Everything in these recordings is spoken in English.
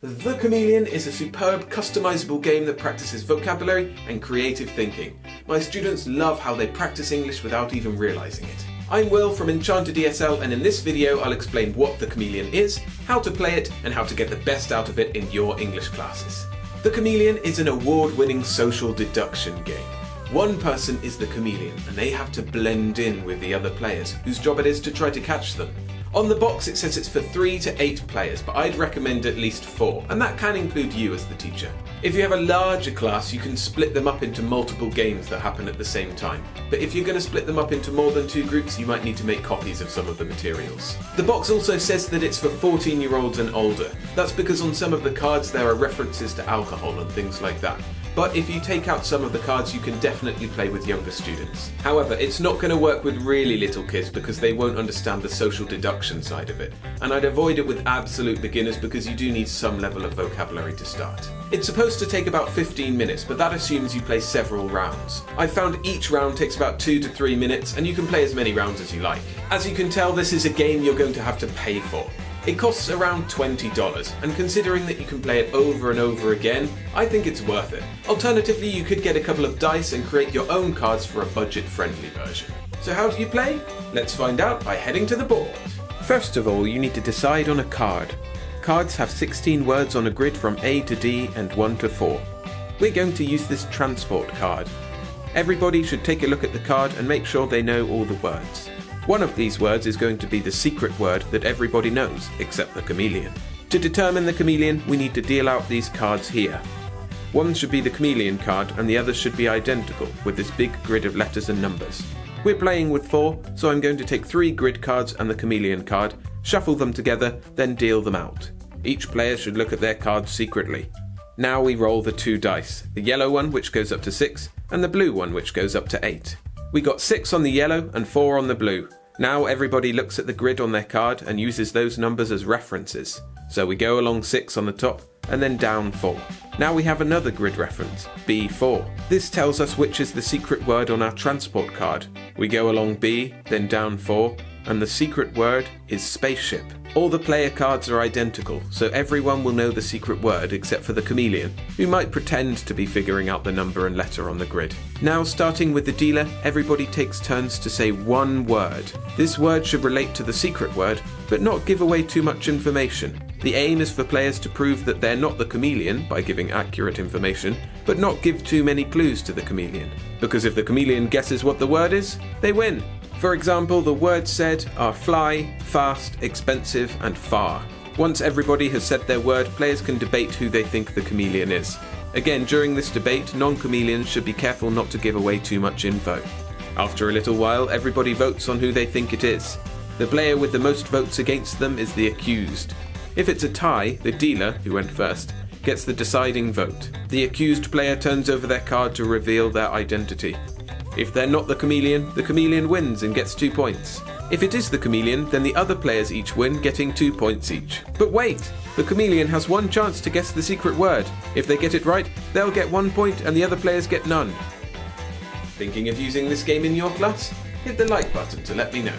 The Chameleon is a superb customizable game that practices vocabulary and creative thinking. My students love how they practice English without even realizing it. I'm Will from Enchanted ESL, and in this video I'll explain what the Chameleon is, how to play it, and how to get the best out of it in your English classes. The Chameleon is an award-winning social deduction game. One person is the chameleon and they have to blend in with the other players, whose job it is to try to catch them. On the box it says it's for 3 to 8 players, but I'd recommend at least 4, and that can include you as the teacher. If you have a larger class, you can split them up into multiple games that happen at the same time. But if you're going to split them up into more than 2 groups, you might need to make copies of some of the materials. The box also says that it's for 14-year-olds and older. That's because on some of the cards there are references to alcohol and things like that. But if you take out some of the cards, you can definitely play with younger students. However, it's not going to work with really little kids because they won't understand the social deduction side of it. And I'd avoid it with absolute beginners because you do need some level of vocabulary to start. It's supposed to take about 15 minutes, but that assumes you play several rounds. I've found each round takes about 2 to 3 minutes, and you can play as many rounds as you like. As you can tell, this is a game you're going to have to pay for. It costs around $20, and considering that you can play it over and over again, I think it's worth it. Alternatively, you could get a couple of dice and create your own cards for a budget-friendly version. So how do you play? Let's find out by heading to the board. First of all, you need to decide on a card. Cards have 16 words on a grid from A to D and 1 to 4. We're going to use this transport card. Everybody should take a look at the card and make sure they know all the words. One of these words is going to be the secret word that everybody knows, except the chameleon. To determine the chameleon, we need to deal out these cards here. One should be the chameleon card and the others should be identical, with this big grid of letters and numbers. We're playing with 4, so I'm going to take 3 grid cards and the chameleon card, shuffle them together, then deal them out. Each player should look at their cards secretly. Now we roll the 2 dice, the yellow one which goes up to 6, and the blue one which goes up to 8. We got 6 on the yellow and 4 on the blue. Now everybody looks at the grid on their card and uses those numbers as references. So we go along 6 on the top and then down 4. Now we have another grid reference, B4. This tells us which is the secret word on our transport card. We go along B, then down 4, and the secret word is spaceship. All the player cards are identical, so everyone will know the secret word except for the chameleon, who might pretend to be figuring out the number and letter on the grid. Now, starting with the dealer, everybody takes turns to say one word. This word should relate to the secret word, but not give away too much information. The aim is for players to prove that they're not the chameleon by giving accurate information, but not give too many clues to the chameleon. Because if the chameleon guesses what the word is, they win. For example, the words said are fly, fast, expensive, and far. Once everybody has said their word, players can debate who they think the chameleon is. Again, during this debate, non-chameleons should be careful not to give away too much info. After a little while, everybody votes on who they think it is. The player with the most votes against them is the accused. If it's a tie, the dealer, who went first, gets the deciding vote. The accused player turns over their card to reveal their identity. If they're not the chameleon wins and gets 2 points. If it is the chameleon, then the other players each win, getting 2 points each. But wait! The chameleon has 1 chance to guess the secret word. If they get it right, they'll get 1 point and the other players get none. Thinking of using this game in your class? Hit the like button to let me know.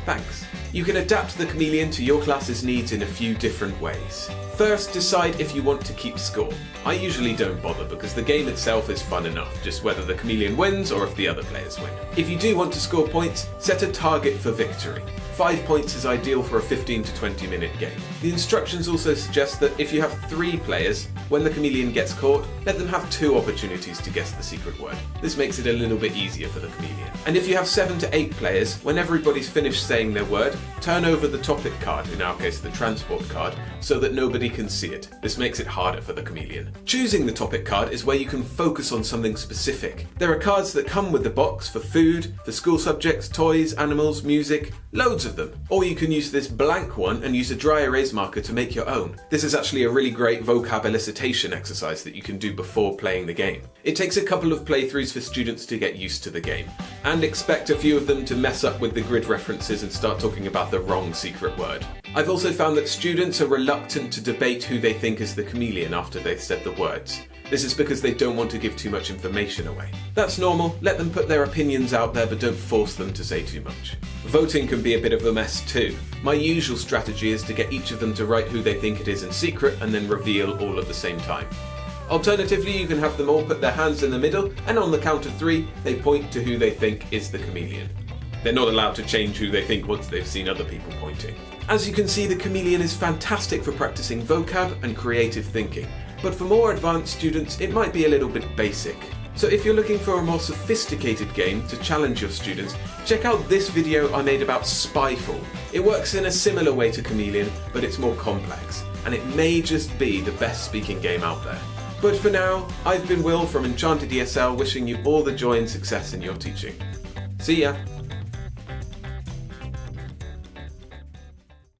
Thanks. You can adapt the chameleon to your class's needs in a few different ways. First, decide if you want to keep score. I usually don't bother because the game itself is fun enough, just whether the chameleon wins or if the other players win. If you do want to score points, set a target for victory. 5 points is ideal for a 15 to 20 minute game. The instructions also suggest that if you have 3 players, when the chameleon gets caught, let them have 2 opportunities to guess the secret word. This makes it a little bit easier for the chameleon. And if you have 7 to 8 players, when everybody's finished saying their word, turn over the topic card, in our case the transport card, so that nobody can see it. This makes it harder for the chameleon. Choosing the topic card is where you can focus on something specific. There are cards that come with the box for food, for school subjects, toys, animals, music, loads of them. Or you can use this blank one and use a dry erase marker to make your own. This is actually a really great vocab elicitation exercise that you can do before playing the game. It takes a couple of playthroughs for students to get used to the game, and expect a few of them to mess up with the grid references and start talking about the wrong secret word. I've also found that students are reluctant to debate who they think is the chameleon after they've said the words. This is because they don't want to give too much information away. That's normal, let them put their opinions out there but don't force them to say too much. Voting can be a bit of a mess too. My usual strategy is to get each of them to write who they think it is in secret and then reveal all at the same time. Alternatively, you can have them all put their hands in the middle and on the count of 3, they point to who they think is the chameleon. They're not allowed to change who they think once they've seen other people pointing. As you can see, the chameleon is fantastic for practicing vocab and creative thinking, but for more advanced students it might be a little bit basic. So if you're looking for a more sophisticated game to challenge your students, check out this video I made about Spyfall. It works in a similar way to Chameleon, but it's more complex, and it may just be the best speaking game out there. But for now, I've been Will from Enchanted ESL, wishing you all the joy and success in your teaching. See ya!